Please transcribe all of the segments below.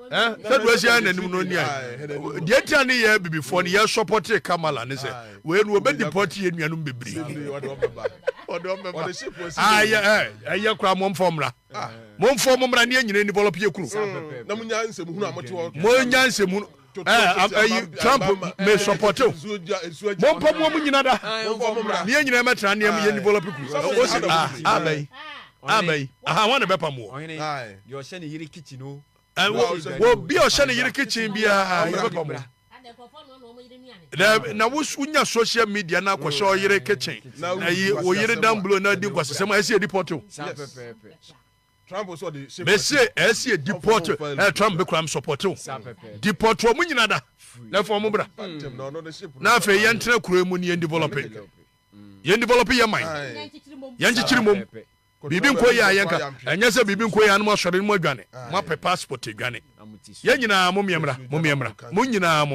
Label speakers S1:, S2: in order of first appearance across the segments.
S1: That was yan and Munonia. The Etiani year before the year supported Kamala and say, when we met the party in Yanumbi. I cram one formula. One formula near you develop your crew. Monyan Trump may support you. One woman in other. Near you never try near me and develop your crew. I want a better more.
S2: You're sending your kitchen.
S1: And will be a sending your kitchen be a now, who's when your social media now was show your kitchen. Now, you were down below, no, it was some I see a deportation.
S3: Trump was the
S1: they say, I see a deportation, Trump become supporter. Deport from another. Now, for Mubra. Now, for Yantra Kuremuni and developing. Yen developing your mind. Yanchi Bibin Koya Yanka, and yes, Bibin Koya and Marshall in Mogane, Mapa passport to Gane. Yanina, Mumiamra, Munina,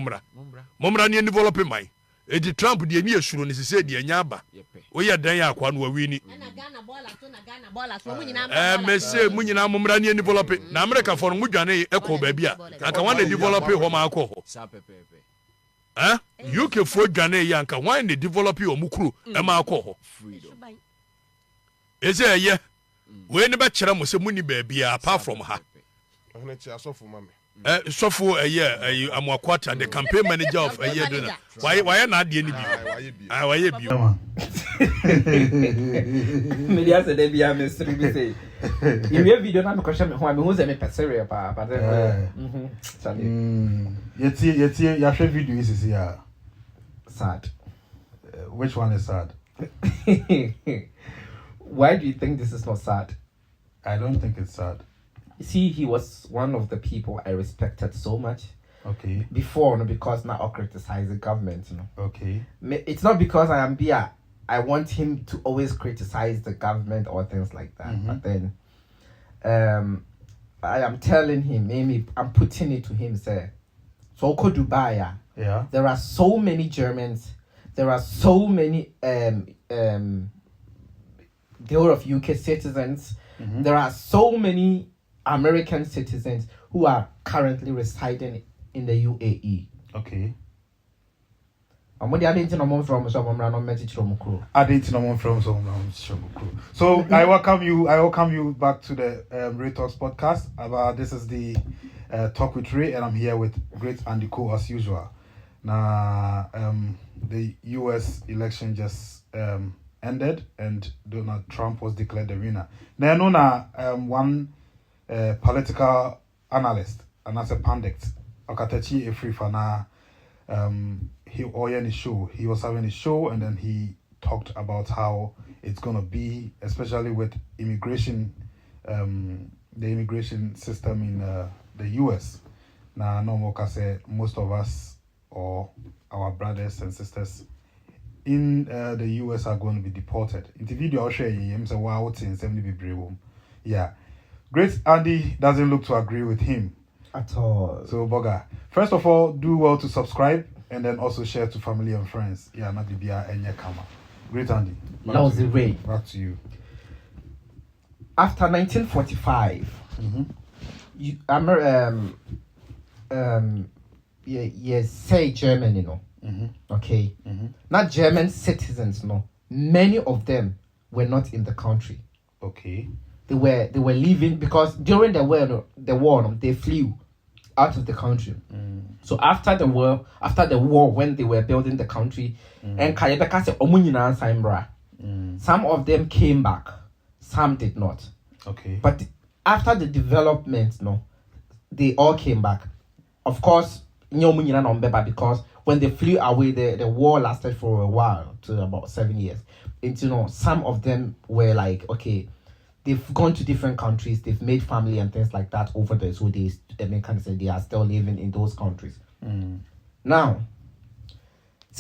S1: Mumra, near developing my. Edi Trump, the near Shun is said, the Yaba. We are Daya, one were winning. Messe Munina Mumra near developing. Namreka for Mugane, Echo Babia. I can want to develop a home alcohol. You can for Gane Yanka, why they develop your Mukru, a alcohol. Is there, yeah? We never chara must money baby apart from her. So for a year, I'm a quarter, the campaign manager of a year. Why not the enemy? Why you?
S4: Media said, "They are mystery." You have video not question who I'm who's a passenger, but
S5: yet, your video is here.
S4: Sad.
S5: Which one is sad?
S4: Why do you think this is not sad?
S5: I don't think it's sad.
S4: See, he was one of the people I respected so much.
S5: Okay.
S4: Before, no, because now I criticize the government, you know.
S5: Okay.
S4: It's not because I am Bia. I want him to always criticize the government or things like that. Mm-hmm. But then, I am telling him, maybe I'm putting it to him, say, so could Dubai,
S5: yeah.
S4: There are so many Germans. There are so many the whole of UK citizens. Mm-hmm. There are so many American citizens who are currently residing in the U.A.E.
S5: Okay. So I welcome you back to the Ray Talks podcast. This is the Talk with Ray, and I'm here with great Andy Cole as usual. Now, the U.S. election just ended, and Donald Trump was declared the winner. Now, I know one political analyst, and as a pundit, Okatakyie Efrifana, he was having a show, and then he talked about how it's gonna be, especially with immigration, the immigration system in the U.S. Now, no more can say most of us or our brothers and sisters in the U.S. are going to be deported. In the video, I'll share him say, "Wow, what's in 70 brave." Yeah, great. Andy doesn't look to agree with him
S4: at all.
S5: So, Boga, first of all, do well to subscribe and then also share to family and friends. Yeah, not the beer and your camera. Great, Andy.
S4: That was the way.
S5: Back to you.
S4: After 1945, say Germany, you know. Mm-hmm. Okay. Mm-hmm. Not German citizens, no. Many of them were not in the country.
S5: Okay.
S4: They were leaving because during the war, they flew out of the country. Mm. So after the war, when they were building the country, and some of them came back, some did not.
S5: Okay.
S4: But after the development, no, they all came back. Of course, because when they flew away, the war lasted for a while, to about 7 years. And some of them were like, okay, they've gone to different countries, they've made family and things like that over there. So they are still living in those countries. Mm. Now,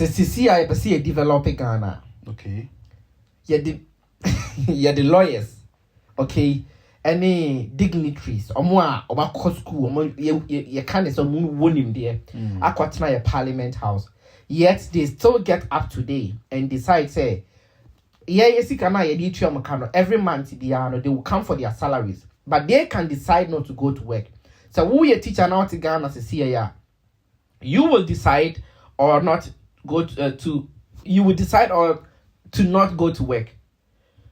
S4: I see a developing Ghana.
S5: Okay.
S4: Yeah, the lawyers. Okay. Any dignitaries, or school, you can't say won him there. A parliament house. Yet they still get up today and decide, say, every month they will come for their salaries, but they can decide not to go to work. So who a teacher now to Ghana as a CAR, you will decide or not go to you will decide or to not go to work.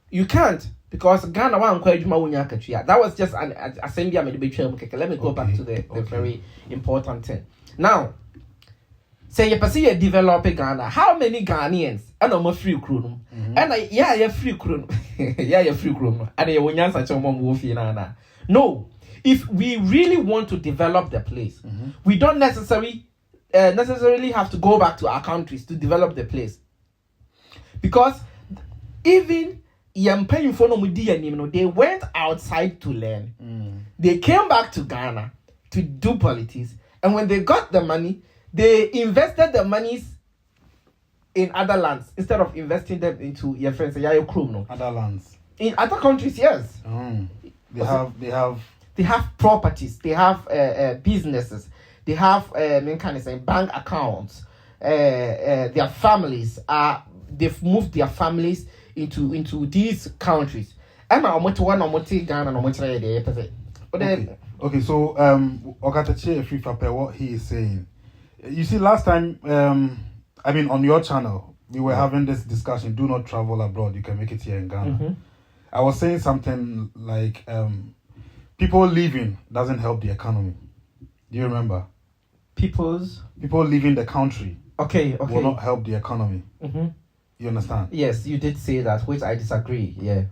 S4: You can't, because Ghana wa encourage ma wonya Okatakyie. That was just an assembly I made between. Let me go back to the very important thing. Now, say you pursue develop Ghana. How many Ghanaians and no free crew? And yeah, free crew. Yeah, free crew. And you wonya such a mom no. If we really want to develop the place, we don't necessarily have to go back to our countries to develop the place. Because even they went outside to learn. They came back to Ghana to do politics. And when they got the money, they invested the monies in other lands instead of investing them into your friends.
S5: Other lands.
S4: In other countries, yes. They have properties. They have businesses. They have bank accounts. Their families they've moved their families into these countries. Okay,
S5: so Okatakyie free for what he is saying. You see, last time on your channel, we were having this discussion, do not travel abroad, you can make it here in Ghana. I was saying something like people leaving doesn't help the economy. Do you remember? People leaving the country will not help the economy. You understand?
S4: Yes, you did say that, which I disagree. Yeah.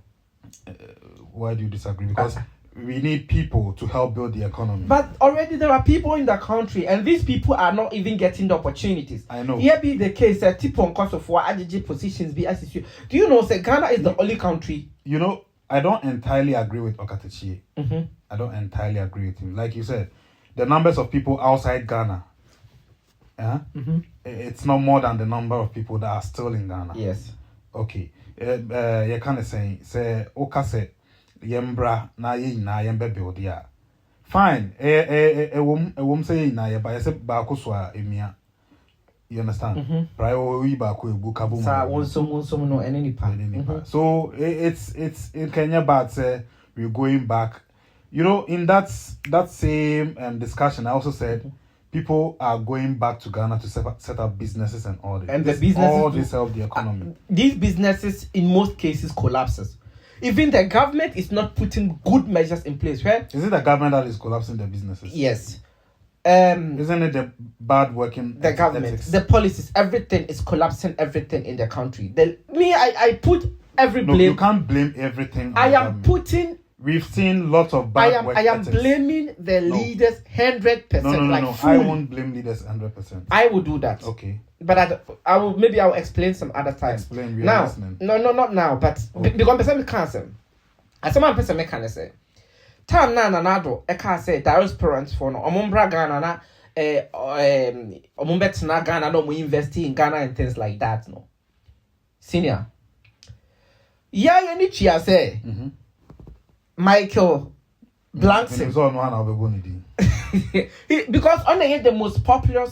S5: Why do you disagree? Because we need people to help build the economy.
S4: But already there are people in the country, and these people are not even getting the opportunities.
S5: I know.
S4: Here be the case that people on course of war, IGG positions be assisted. Do you know, say Ghana is the only country?
S5: You know, I don't entirely agree with Okatakyie. I don't entirely agree with him. Like you said, the numbers of people outside Ghana, it's not more than the number of people that are still in Ghana.
S4: Yes.
S5: Okay. You kind of say Okase yembra na ye na yembe build ya. Fine. Wom say na ye ba yese ba ko so a emia. You understand? Prior we ba ko ebu kabu
S4: sa won no any part.
S5: So it's in Kenya, but we're going back. You know, in that same discussion, I also said people are going back to Ghana to set up businesses and all this.
S4: And the businesses
S5: all this help the economy.
S4: These businesses, in most cases, collapses. Even the government is not putting good measures in place. Right?
S5: Is it the government that is collapsing the businesses?
S4: Yes.
S5: Isn't it the bad working?
S4: The government, the policies, everything is collapsing. Everything in the country. I put every blame.
S5: No, you can't blame everything.
S4: I am putting.
S5: We've seen lots of bad work.
S4: I am blaming the leaders 100%.
S5: No. I won't blame leaders 100%.
S4: I will do that.
S5: Okay.
S4: But I'll explain some other time.
S5: Explain. We
S4: now,
S5: are listening.
S4: No, not now. But because person can't say. As someone person can say. Time na nado. I can't say diasporans for no. Omumbra Ghana na omumbet na Ghana no. We invest in Ghana and things like that. No. Senior. Yeah, you need to say. Michael Blankson. Because on the most popular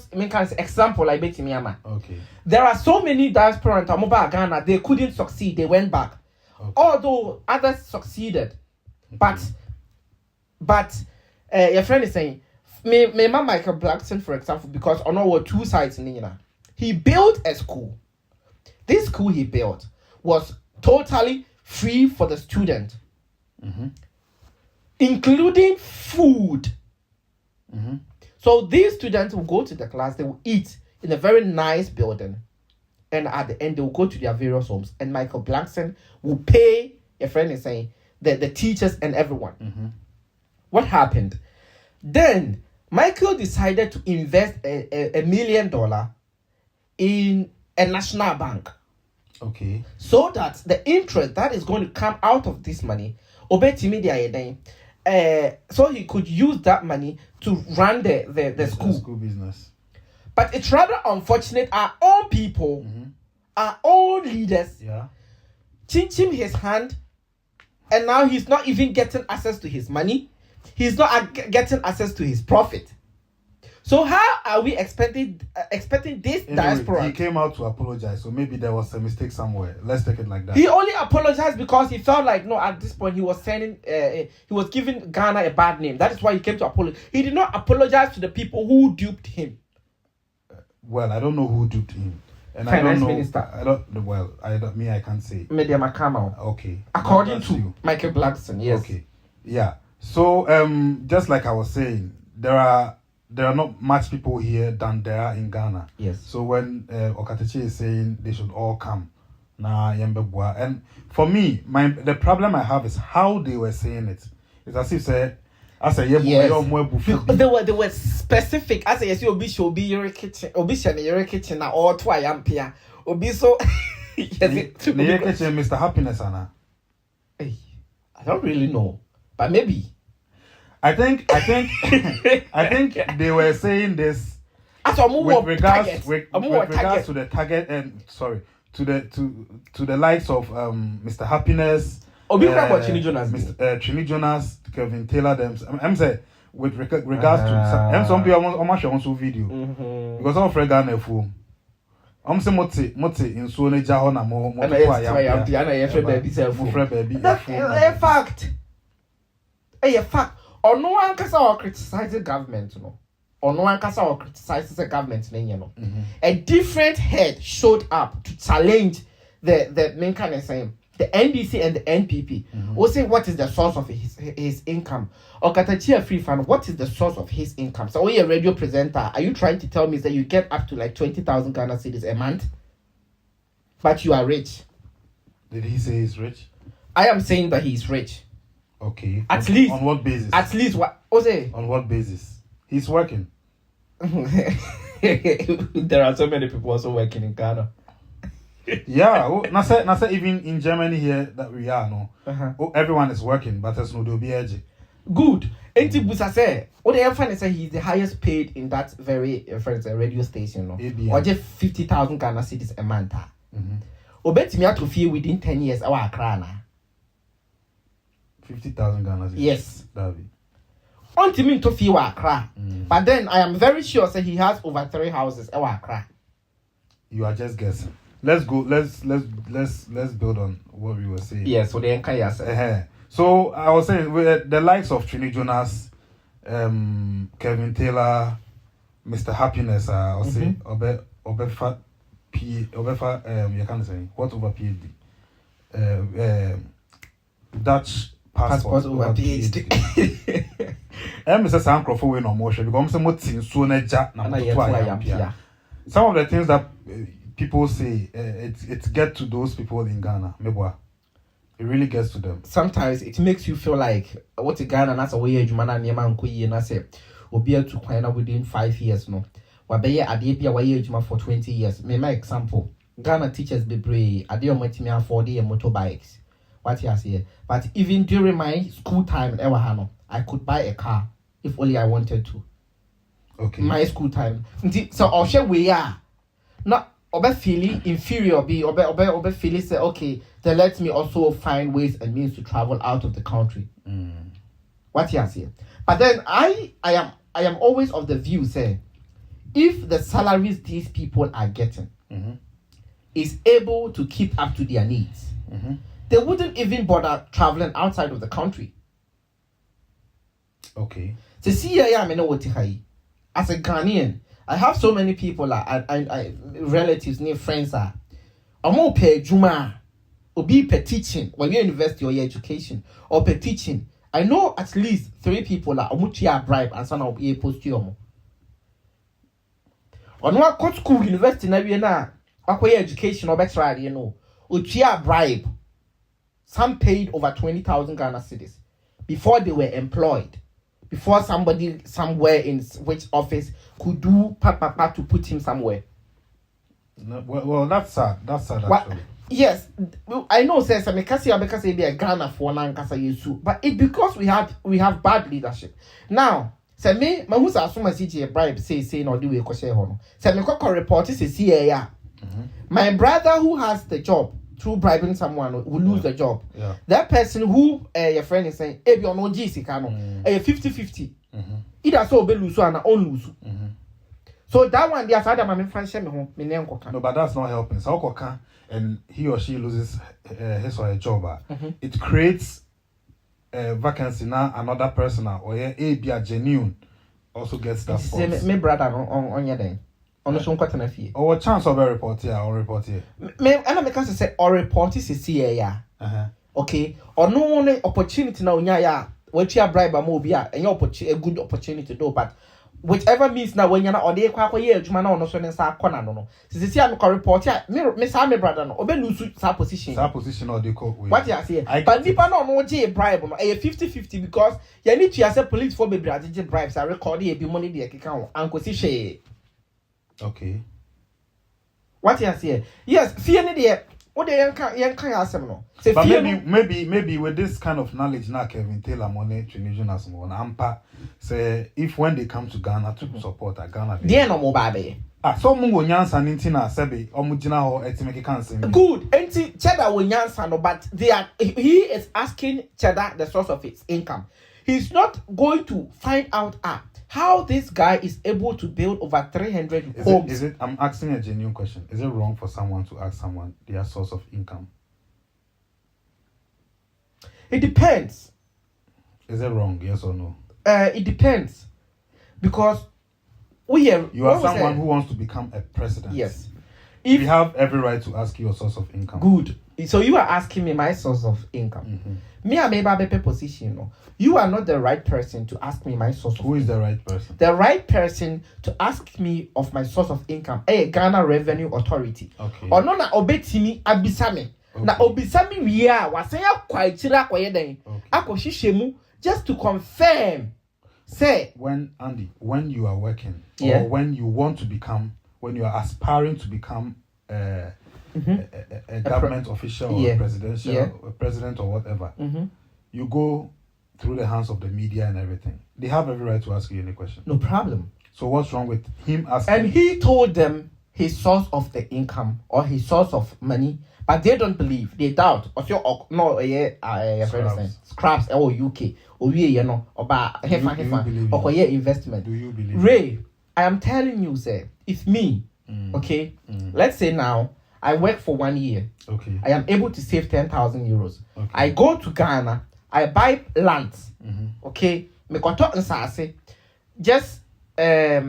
S4: example, like Betty Miyama.
S5: Okay.
S4: There are so many diaspora in Tamoba Ghana, they couldn't succeed, they went back. Okay. Although others succeeded. Okay. But your friend is saying, Michael Blankson, for example, because on our two sides in Nina, he built a school. This school he built was totally free for the student. Including food. So these students will go to the class, they will eat in a very nice building, and at the end they will go to their various homes, and Michael Blankson will pay, your friend is saying, the teachers and everyone. What happened? Then Michael decided to invest $1 million in a national bank.
S5: Okay. So
S4: that the interest that is going to come out of this money, so he could use that money to run the school
S5: business.
S4: But it's rather unfortunate our own people, our own leaders, chinch him his hand, and now he's not even getting access to his money. He's not getting access to his profit. So how are we expecting this diaspora?
S5: He came out to apologize, so maybe there was a mistake somewhere. Let's take it like that.
S4: He only apologized because he felt like no, at this point he was he was giving Ghana a bad name. That is why he came to apologize. He did not apologize to the people who duped him.
S5: Well, I don't know who duped him, and
S4: Finance
S5: I don't know.
S4: Minister.
S5: I can't say.
S4: Media Makama.
S5: Okay.
S4: According to Michael Blackson, yes.
S5: Okay. Yeah. So just like I was saying, there are not much people here than there are in Ghana.
S4: Yes.
S5: So when Okatakyie is saying they should all come, and for me, the problem I have is how they were saying it. It's as if
S4: they were specific. As I say, obi should be your kitchen, obi shall your kitchen, or twi ampia, obi so.
S5: Mr. Happiness, Anna.
S4: I don't really know, but maybe.
S5: I think they were saying this with regards to the target and to the likes of Mr. Happiness, Mr. Trini Jonas, Kevin Taylor, them. I'm saying with regards to some people almost show video because I'm afraid Ghana fool. I'm saying mote in so ne jaho na mo
S4: a fact. A fact. Or no one can say or criticize the government, or no one can say or criticize the government, A different head showed up to challenge the main kind of saying the NDC and the NPP. Will say what is the source of his income? Okatakyie free fund, what is the source of his income? So, you're a radio presenter. Are you trying to tell me that you get up to like 20,000 Ghana cedis a month, but you are rich?
S5: Did he say he's rich?
S4: I am saying that he's rich.
S5: Okay.
S4: At least.
S5: On what basis?
S4: At least what? Jose.
S5: On what basis? He's working.
S4: There are so many people also working in Ghana.
S5: Yeah. Nasa even in Germany here that we are everyone is working, but there's no DOBAG.
S4: Good. Enti Busa say, what the fan say he's the highest paid in that very radio station. Or just 50,000 Ghana cedis a month. Obeti me to feel within 10 years our Accra.
S5: 50,000 Ghana cedis.
S4: Yes.
S5: David.
S4: Until me to feel Accra. But then I am very sure that he has over 3 houses at Accra.
S5: You are just guessing. Let's go. Let's build on what we were saying.
S4: Yes, so the Nkaya.
S5: So I was saying with the likes of Trini Jonas, Kevin Taylor, Mr. Happiness, I was saying Obefa you can't say what over PhD. Dutch passport over PhD. Mr. Sankro for no motion because some of the things that people say it gets to those people in Ghana. It really gets to them.
S4: Sometimes it makes you feel like what in Ghana that's a way you man and and I say will be able to find within 5 years no. Wabe adebia way for 20 years. My example, Ghana teachers be brave, adeo me afford motorbikes. What you say? But even during my school time I could buy a car if only I wanted to.
S5: Okay.
S4: My school time. So I'll share we are not obe feeling inferior be obe feeling say okay, then let me also find ways and means to travel out of the country. What you say? But then I am always of the view say if the salaries these people are getting is able to keep up to their needs, they wouldn't even bother traveling outside of the country.
S5: Okay.
S4: To see as a Ghanaian, I have so many people I relatives, near friends are. I'm pay Juma or be per teaching or your university or your education or per teaching. I know at least 3 people are mutia bribe and son of a post you. On what court school university na acquire education or better utia bribe. Some paid over 20,000 Ghana cedis before they were employed. Before somebody somewhere in which office could do to put him somewhere.
S5: No, well, that's sad. That's sad actually.
S4: Yes, I know. Says because be a Ghana for but it because we have bad leadership. Now, say me, my who's assume a bribe say no do we question hono. Say me ko report is CAA. My brother who has the job through bribing someone will lose the job.
S5: Yeah.
S4: That person who your friend is saying, "Ebi on OG sikano, 50-50." Either so be lose or na on lose. So that one, the other man, friendship, me name Koka.
S5: No, but that's not helping. So Koka and he or she loses his or her job. It creates a vacancy now. Another person or a be a genuine also gets that spot.
S4: Me brother on your day. On the show, cotton fee.
S5: Or chance of a report here or report here.
S4: Me, and I can say or report is here. Okay. Or no only opportunity now, yeah. What you bribe a movie, and your a good opportunity to do, but whichever means now when you're not or they quite year, you know, no so in sa corner no. Since see I'm report here, Miss Sammy brother no, obe lose sa position.
S5: Sa position or they call
S4: what you say? But Nipa no J bribe no, a 50-50 because you need to accept police for baby bribes. I record here be money the account uncle see.
S5: Okay.
S4: What you say? Yes, fear any there. What they can ask no.
S5: But maybe with this kind of knowledge now, Kevin Taylor money Tunisian as one ampa say if when they come to Ghana to support a Ghana.
S4: They no mobile.
S5: So mungo nyansa nintina sebe omujina ho etimeke kansen.
S4: Good. Enti Cheddar will nyansa no, but he is asking Cheddar the source of his income. He's not going to find out how this guy is able to build over 300 homes.
S5: I'm asking a genuine question. Is it wrong for someone to ask someone their source of income?
S4: It depends.
S5: Is it wrong? Yes or no?
S4: It depends. Because
S5: you are someone who wants to become a president.
S4: Yes.
S5: You have every right to ask your source of income.
S4: Good. So you are asking me my source of income. Me and maybe a position. No? You are not the right person to ask me my source of income.
S5: Who is the right person?
S4: The right person to ask me of my source of income, Ghana Revenue Authority.
S5: Okay.
S4: Or no na obetimi abisame. Na obisami we are wasaya kwaitira kwaye den. Akoshishemu just to confirm. Say
S5: when you are working or when you want to become, when you are aspiring to become a government official or a presidential a president or whatever, you go through the hands of the media and everything. They have every right to ask you any question.
S4: No problem.
S5: So what's wrong with him asking?
S4: And he told them his source of the income or his source of money, but they don't believe. They doubt. Scraps or UK or we about investment.
S5: Do you believe?
S4: Ray, I am telling you, sir, it's me. Okay, let's say now I work for 1 year.
S5: Okay,
S4: I am able to save 10,000 euros.
S5: Okay.
S4: I go to Ghana. I buy lands. Okay, me koto nsase. Just say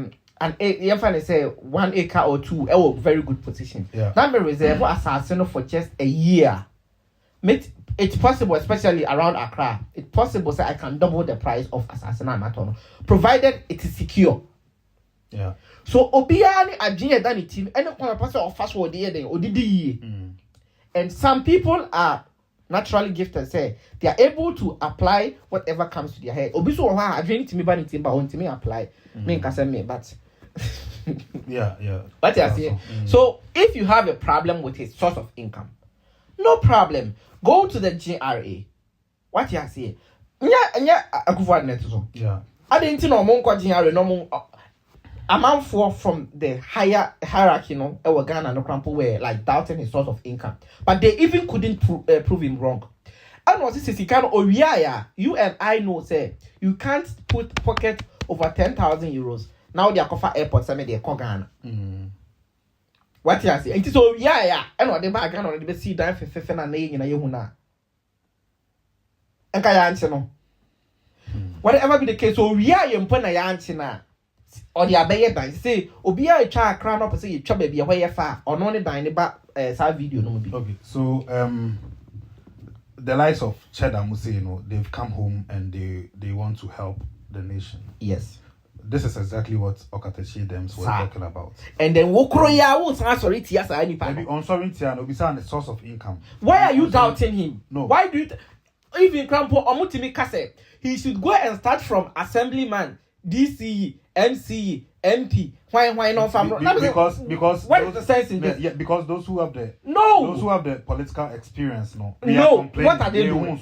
S4: 1 acre or 2. Very good position.
S5: Yeah.
S4: Now me reserve assassin for just a year. It's possible, especially around Accra. It's possible that I can double the price of assassin matono, provided it is secure.
S5: Yeah.
S4: So obiani adwene da ne team any person of fast word dey odidi. And some people are naturally gifted, say they are able to apply whatever comes to their head. Obi so ha adwene timi ba ne team ba on timi apply. Me nka say me but
S5: yeah.
S4: What you say? So if you have a problem with his source of income, no problem. Go to the GRA. What you say? Nya akufu net so.
S5: Yeah.
S4: I didn't know mon GRA no mon a man from the higher hierarchy, Ghana no crampo were like doubting his source of income, but they even couldn't prove him wrong. And what this is, you and I know, say you can't pocket over 10,000 euros. Now they are cover airport, some they call Ghana. What you say? And so and what they back Ghana they see that for na na yehuna. And kaya answer no. Whatever be the case, so we are na ya answer na. Or the abeye dan say obi a twa akra no pese ye twa ba bia hoye fa ono ne dan ne ba sa video no bi.
S5: Okay, so the likes of Cheddar Muse, they've come home and they want to help the nation.
S4: Yes.
S5: This is exactly what Okatakyie them were talking about.
S4: And then wokro ya wo san sorry tia sa ni pa.
S5: Maybe on sorry tia no be say the source of income.
S4: Why are you doubting him?
S5: No.
S4: Why do you even Krampo omutimi kase he should go and start from assemblyman, DCE, MCE, MP. Why not from
S5: because
S4: what is the sense in this?
S5: Yeah, because those who have the political experience,
S4: what are they doing?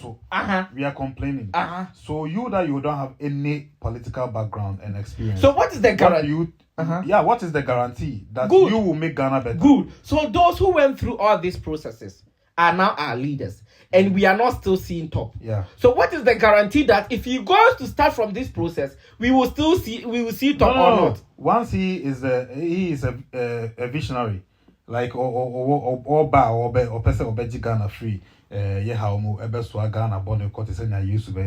S5: We are complaining. So you don't have any political background and experience.
S4: So what is the guarantee?
S5: What is the guarantee that you will make Ghana better?
S4: Good. So those who went through all these processes are now our leaders. and we are not still seeing top.
S5: Yeah.
S4: So what is the guarantee that if he goes to start from this process, we will see top or not?
S5: Once he is a visionary, like or person or Ghana free. How mu ebeswa Ghana born court is used to be.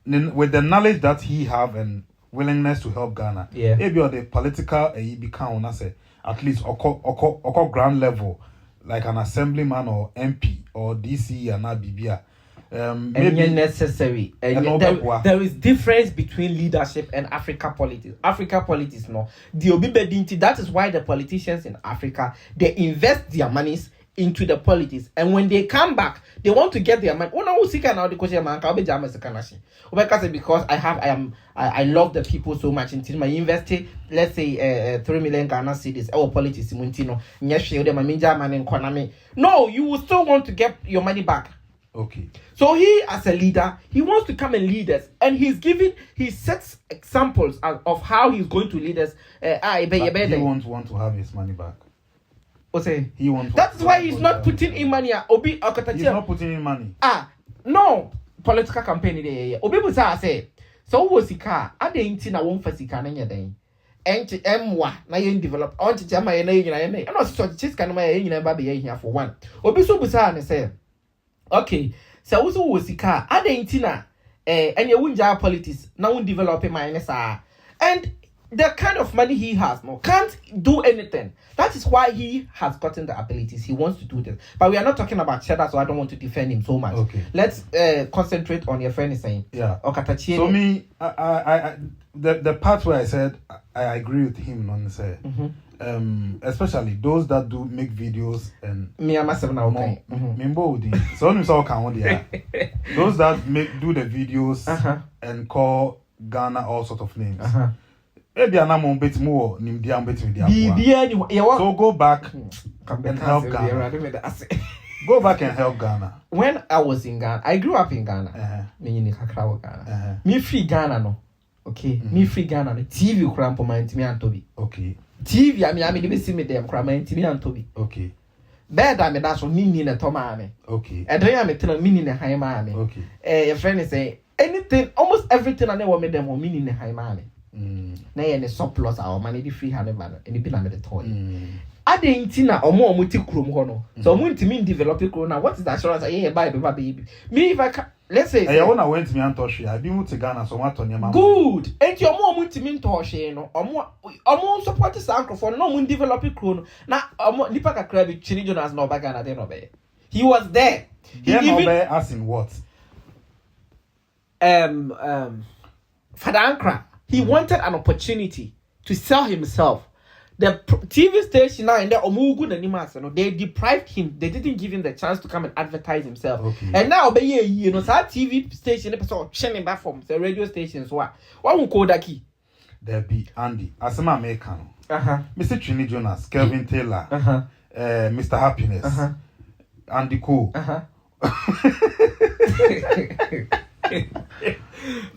S5: With the knowledge that he have and willingness to help Ghana, maybe on the political he become at least oko ground level, like an assemblyman or MP or DC and BBA.
S4: Maybe necessary. There is difference between leadership and Africa politics. Africa politics, no. That is why the politicians in Africa, they invest their monies into the politics, and when they come back, they want to get their money. Because I love the people so much. Until my invested, let's say 3 million Ghana cedis. Our politics, no, you will still want to get your money back.
S5: Okay.
S4: So he, as a leader, he wants to come and lead us, and he sets examples of how he's going to lead us.
S5: He won't want to have his money back. He wants.
S4: That's why he's not putting in money. Okatakyie.
S5: He's not putting in money.
S4: No political campaign there. Obi busa say, so wo sika, ade nti na won fa sika na nyeden. Enti emwa na yen develop. Onti chama ye na yin na yen. E no so chiska na ye yin na ba be ye hia for one. Obi so busa ne say, okay, so wo sika, ade nti na enye wunja politics na won develop my nessa. And the kind of money he has can't do anything. That is why he has gotten the abilities. He wants to do this. But we are not talking about Cheddar, so I don't want to defend him so much. Okay. Let's concentrate on your friend is saying.
S5: Yeah.
S4: Okatakyie.
S5: So me, the part where I said I agree with him on say, especially those that do make videos and
S4: me am myself now. Okay.
S5: So those that do the videos and call Ghana all sort of names. So go back and help Ghana. Go back and help Ghana.
S4: When I was in Ghana, I grew up in Ghana. Me free Ghana no. Okay. Me free Ghana no. TV crampo my intimi antobi.
S5: Okay.
S4: TV I mean see me them cram my intimi antobi.
S5: Okay.
S4: Bed I me that's on nini na tomame.
S5: Okay.
S4: And then I me tell mini na high mame.
S5: Okay.
S4: Your friend is saying anything, almost everything I know what made them or mini na high mame. Na ye ne surplus our money the free hand man and be na me the toy. Ade ntina omo ti krom ho no. So omo ntimi develop krom na what is the assurance I buy baby. Me if I let's say
S5: I want to went me antoshi I be mu to Ghana so what on your mama.
S4: Good. Enti omo ntimi ntoshe no. Omo support this uncle for no mo develop krom na omo nipa kakra bi chini Jonas na oba Ghana dey no be. He was there.
S5: He even as in what?
S4: Fadankra. He wanted an opportunity to sell himself. The TV station now and they deprived him. They didn't give him the chance to come and advertise himself. Okay. And now, you know, that TV station episode changing back from the radio stations. What will Okatakyie?
S5: There be Andy, Asama American, Mr. Trini Jonas, Kelvin Taylor, Mr. Happiness, Andy Cole.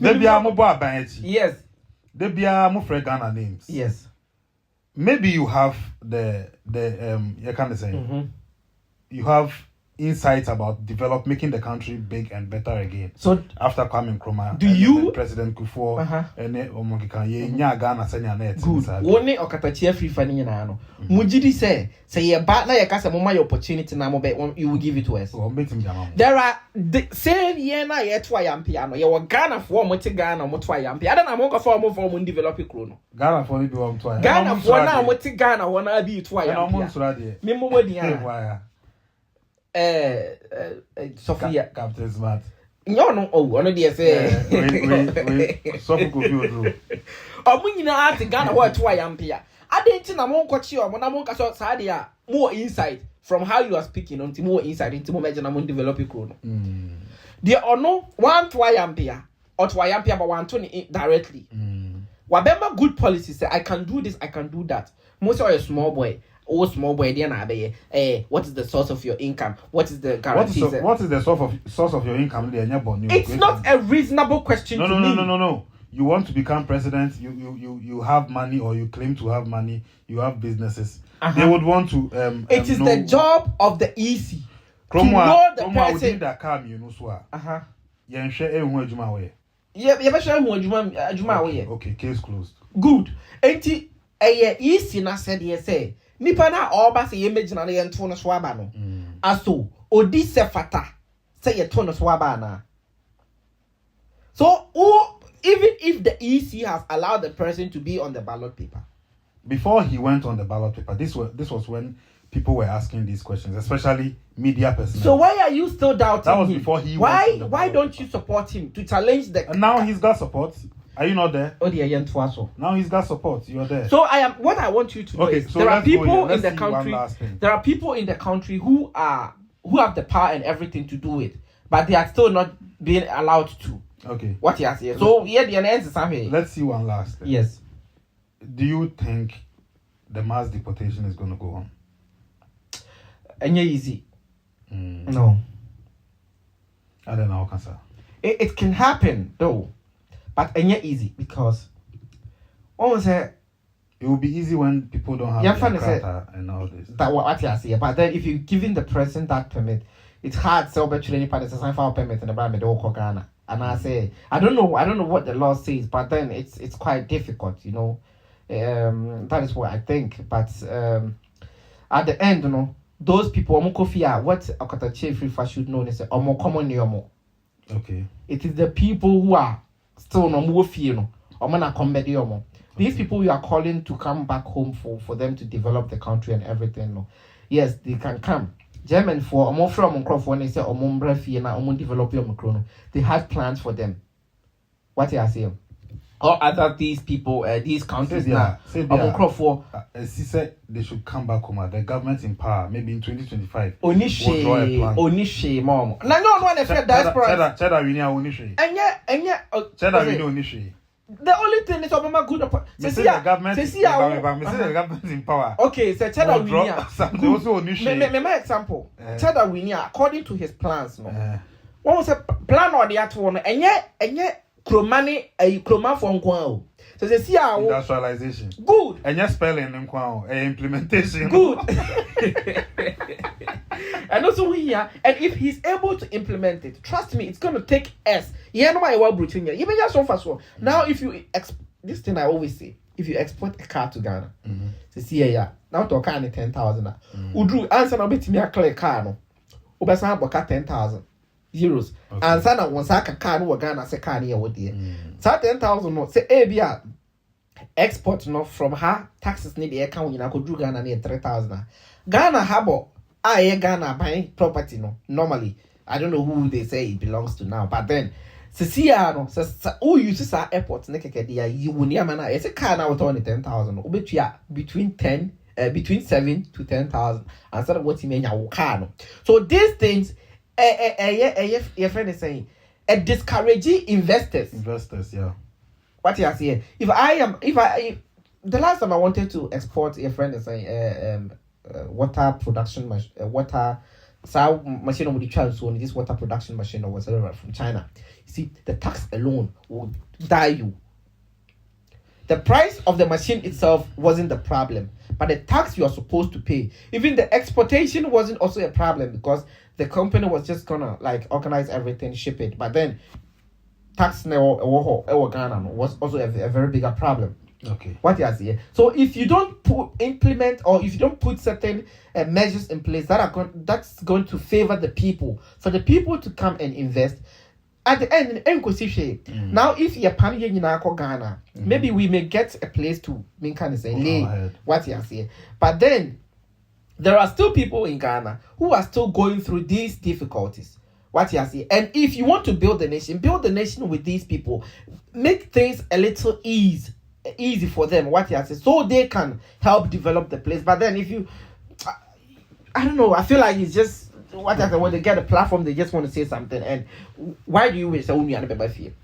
S5: Maybe I'm a boy.
S4: Yes.
S5: They be Ghana names.
S4: Yes.
S5: Maybe you have the you can say you have insights about making the country big and better again.
S4: So
S5: after Kwame Nkrumah,
S4: do you
S5: President Kufuor and Ghana senior net.
S4: Good. Only Okatakyie free funding na no. Mujidi say ye ba na ye kasa mo my opportunity na mo be you will give it to us. There are the same year na ye to ayampi ano. Ye wo Ghana for mo te Ghana mo to ayampi. Ada na mo go for mo develop kro no.
S5: Ghana for be wo to ayampi.
S4: Ghana for na mo te Ghana wo na bi to ayampi. Me mo wadi ya. Sophia
S5: Captain Smart.
S4: No, one day say,
S5: Sophia go do.
S4: Nyina ati Ghana what to ayampi. I didn't na mo kwachi o mo na mo kaso sadia more insight from how you are speaking until more insight into more na mo develop kro no. There are no one to ayampi or to ayampi but one to directly. Whatever good policy say I can do this, I can do that. Most of a small boy. Oh, small boy, what is the source of your income? What is the guarantee?
S5: What is the source of your income?
S4: It's not a reasonable question.
S5: No. You want to become president? You have money, or you claim to have money. You have businesses. They would want to.
S4: It is the job of the EC know the person
S5: that come you know so
S4: uh-huh
S5: yen hwe ehun adwuma we
S4: yeah be share hu adwuma we
S5: okay case closed
S4: good enti easy na said ye say nipa na oba say ye megina na ye nto no so aba no aso odi se fata say ye to no so aba na so even if the EC has allowed the person to be on the ballot paper
S5: before he went on the ballot paper, this was when people were asking these questions, especially media personnel.
S4: So why are you still doubting
S5: that was
S4: him?
S5: Before he
S4: why don't you support him to challenge the
S5: and now he's got support. Are you not there?
S4: Oh dear,
S5: now he's got support. You're there.
S4: So what I want you to know is
S5: so
S4: there are people in the
S5: see
S4: country. There are people in the country who have the power and everything to do it, but they are still not being allowed to.
S5: Okay.
S4: What he has here. So yeah, the answer is something.
S5: Let's see one last thing.
S4: Yes.
S5: Do you think the mass deportation is going to go on?
S4: And easy. No.
S5: I don't know, sir.
S4: It can happen though, but easy because almost it
S5: will be easy when people don't have the and all this.
S4: That what you say. But then if you're giving the person that permit, it's hard. So but any part is a sign for permit in the brand of Ghana. And I say I don't know what the law says, but then it's quite difficult, you know. That is what I think. But at the end, you know, those people what Okatakyie Free should know is more common.
S5: Okay.
S4: It is the people who are still no more fear, no. These people you are calling to come back home for them to develop the country and everything. No. Yes, they can come. German for from Crawford they say na develop your macron. They had plans for them. What are saying? Or other these people, these countries now. Crawford.
S5: She said they should come back home. The government in power, maybe in 2025.
S4: Onishe, mom. No, one if diaspora.
S5: Cheddar we Onishe.
S4: And yeah.
S5: Cheddar we Onishe.
S4: The only thing is Obama good.
S5: The government in power.
S4: Okay, so Cheddar
S5: Winia.
S4: My example. Cheddar Winia, according to his plans, no. One was a plan or the other one, and yet, Kromani, a Kroma for Nkwao. So they see our
S5: industrialization.
S4: Good.
S5: And just spelling Nkwao, implementation.
S4: Good. And also here, and if he's able to implement it, trust me, it's going to take us. Yeah, no matter what Britain, even just so fast. Now, if you this thing I always say, if you export a car to Ghana, to see now to car 10,000. Udru answer now bet me a clear car no. Ubasa boka 10,000 euros. Answer now once I car no Ghana say car near what dear. So 10,000 no say ABR export no from her taxes need the account in Udru Ghana near 3,000. Ghana habo Ghana buying property no normally. I don't know who they say it belongs to now, but then no who uses our airport you will near mana it's a car now only 10,000 between 7 to 10,000 and sort of what you mean your car no. So these things your friend is saying discouraging investors,
S5: yeah.
S4: What you are saying, if the last time I wanted to export, your friend is saying water production water machine with the this water production machine or whatever from China. You see, the tax alone would die you. The price of the machine itself wasn't the problem, but the tax you are supposed to pay. Even the exportation wasn't also a problem because the company was just gonna like organize everything, ship it. But then tax was also a very bigger problem.
S5: Okay.
S4: What you are saying. So if you don't implement or if you don't put certain measures in place that's going to favor the people, for the people to come and invest. At the end, now if you're planning in Ghana, maybe we may get a place to lay what you are saying. But then there are still people in Ghana who are still going through these difficulties. What you are saying. And if you want to build the nation with these people, make things a little easy for them, what you are saying, so they can help develop the place. But then if you I don't know, I feel like it's just what I say, when they get a platform they just want to say something. And why do you wish I wouldn't be fear?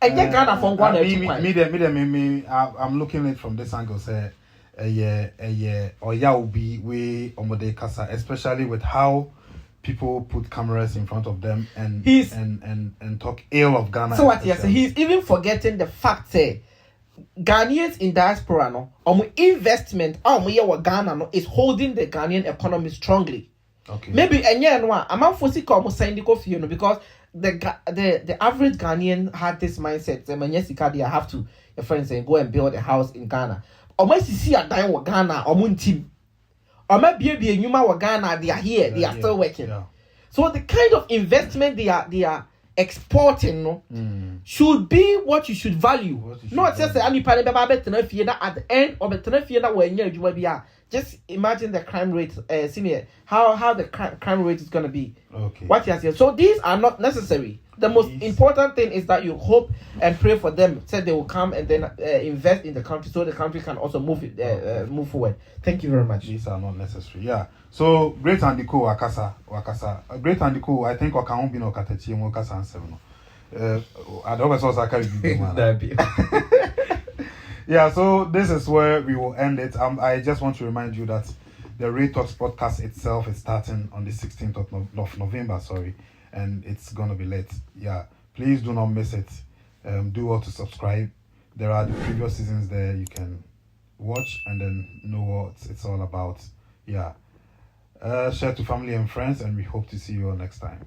S4: And get Ghana from one
S5: I'm looking at it from this angle, say or will be way on kasa, especially with how people put cameras in front of them and talk ill of Ghana.
S4: So what you say, he's even forgetting the fact say Ghanaians in diaspora investment Ghana is holding the Ghanaian economy strongly. Okay. Maybe a year no a man for sika almost sign the because the average Ghanaian had this mindset. The man sika they have to your friends and go and build a house in Ghana. Or my see a dime with Ghana or moon team. Or maybe a Numa with Ghana, they are here, they are still working. Yeah. So the kind of investment they are exporting should be what you should value. Not just any at the end of the tenafia when you just imagine the crime rate, senior, how the crime rate is going to be. Okay. What you are saying. So these are not necessary. The most important thing is that you hope and pray for them, so they will come and then invest in the country, so the country can also move forward. Thank you very much.
S5: These are not necessary. Yeah. So great and cool wakasa. Great and cool. I think Okatakyie be no Okatakyie mo wakasa answer no. I don't know what I Yeah, so this is where we will end it. I just want to remind you that the Ray Talks podcast itself is starting on the 16th of November, and it's going to be late. Yeah, please do not miss it. Do well to subscribe. There are the previous seasons there you can watch and then know what it's all about. Yeah. Share to family and friends, and we hope to see you all next time.